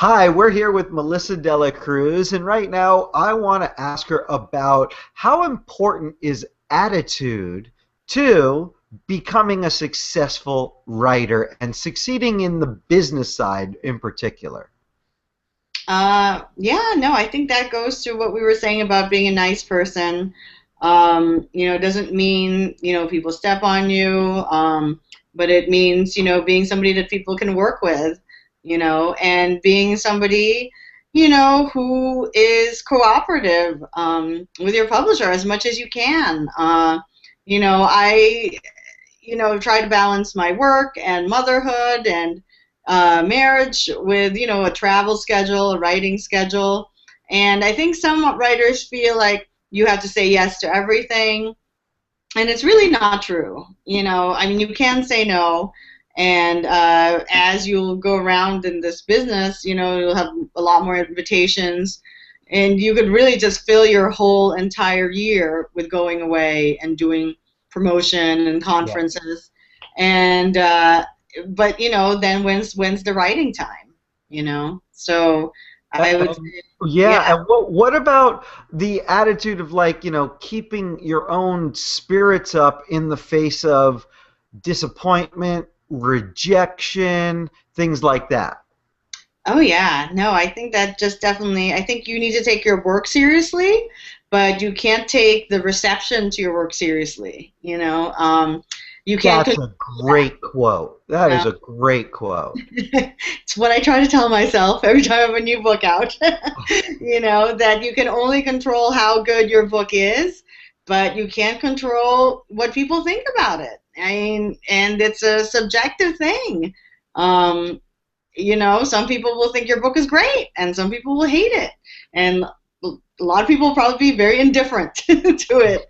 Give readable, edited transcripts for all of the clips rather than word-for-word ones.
Hi, we're here with Melissa Dela Cruz, and right now I want to ask her about how important is attitude to becoming a successful writer and succeeding in the business side in particular. Yeah, no, I think that goes to what we were saying about being a nice person. It doesn't mean, people step on you, but it means, being somebody that people can work with, and being somebody, who is cooperative, with your publisher as much as you can. I try to balance my work and motherhood and marriage with, a travel schedule, a writing schedule. And I think some writers feel like you have to say yes to everything. And it's really not true. I mean, you can say no. And as you'll go around in this business, you'll have a lot more invitations. And you could really just fill your whole entire year with going away and doing promotion and Yeah. conferences. And but then when's the writing time? So I would And say, yeah, yeah. and what about the attitude of like, keeping your own spirits up in the face of disappointment, rejection, things like that? Oh yeah, no, I think that just definitely, I think you need to take your work seriously, but you can't take the reception to your work seriously. You can't That's control a that. great quote. That is Uh, a great quote. it's what I try to tell myself every time I have a new book out. That you can only control how good your book is, but you can't control what people think about it. I mean, and it's a subjective thing. Um, some people will think your book is great, and some people will hate it, and a lot of people will probably be very indifferent to it.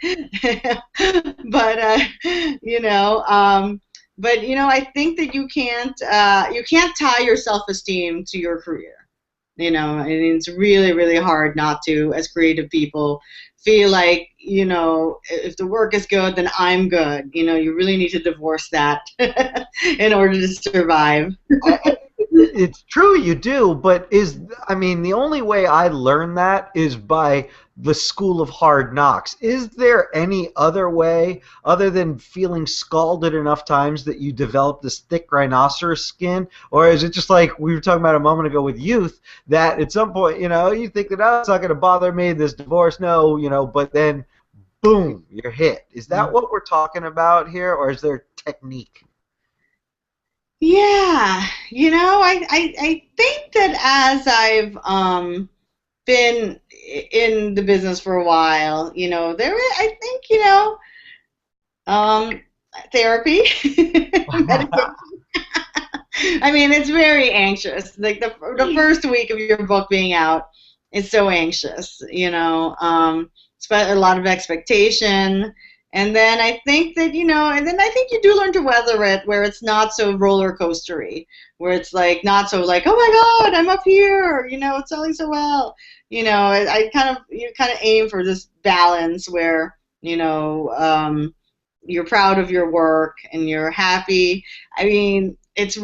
but you know, I think that you can't tie your self-esteem to your career. And it's really, really hard not to, as creative people, feel like, if the work is good, then I'm good. You really need to divorce that in order to survive. It's true you do, but I mean, the only way I learned that is by the school of hard knocks. Is there any other way other than feeling scalded enough times that you develop this thick rhinoceros skin? Or is it just like we were talking about a moment ago with youth, that at some point, you think that, oh, it's not going to bother me, this divorce, no, but then boom, you're hit. Is that what we're talking about here, or is there technique? Yeah, I think that as I've been in the business for a while, I think, um, therapy, medication. I mean, it's very anxious. Like the first week of your book being out is so anxious, it's a lot of expectation. And then I think that, and then I think you do learn to weather it where it's not so roller coastery, where it's like not so like, oh my God, I'm up here, it's selling so well. You kind of aim for this balance where, you're proud of your work and you're happy. I mean, it's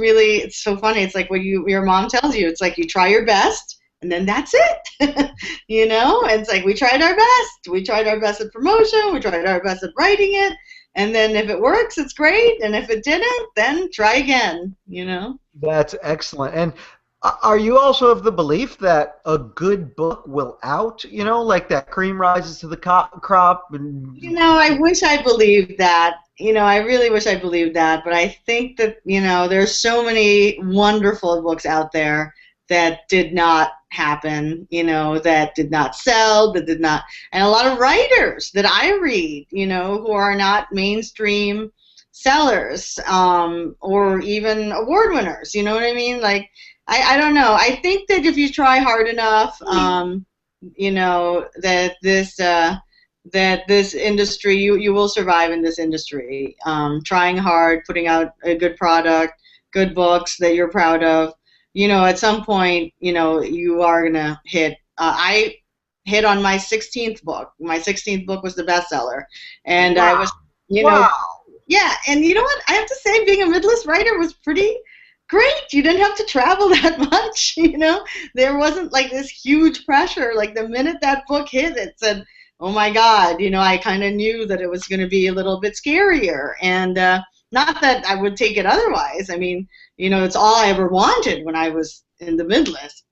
so funny. It's like what your mom tells you. It's like you try your best and then that's it. And it's like we tried our best. We tried our best at promotion. We tried our best at writing it. And then if it works, it's great. And if it didn't, then try again. That's excellent. And are you also of the belief that a good book will out? Like that cream rises to the crop, and I wish I believed that. I really wish I believed that. But I think that, there's so many wonderful books out there that did not happen, that did not sell, that did not, and a lot of writers that I read, who are not mainstream sellers, or even award winners. You know what I mean? Like, I don't know. I think that if you try hard enough, that this industry, you will survive in this industry. Trying hard, putting out a good product, good books that you're proud of. At some point, you are gonna hit. I hit on my 16th book. My 16th book was the bestseller, and I wow, was, wow. yeah. And you know what? I have to say, being a midlist writer was pretty great, you didn't have to travel that much, you know? There wasn't like this huge pressure. Like the minute that book hit, it said, oh my God, you know, I kind of knew that it was going to be a little bit scarier. And not that I would take it otherwise. I mean, you know, it's all I ever wanted when I was in the Midwest.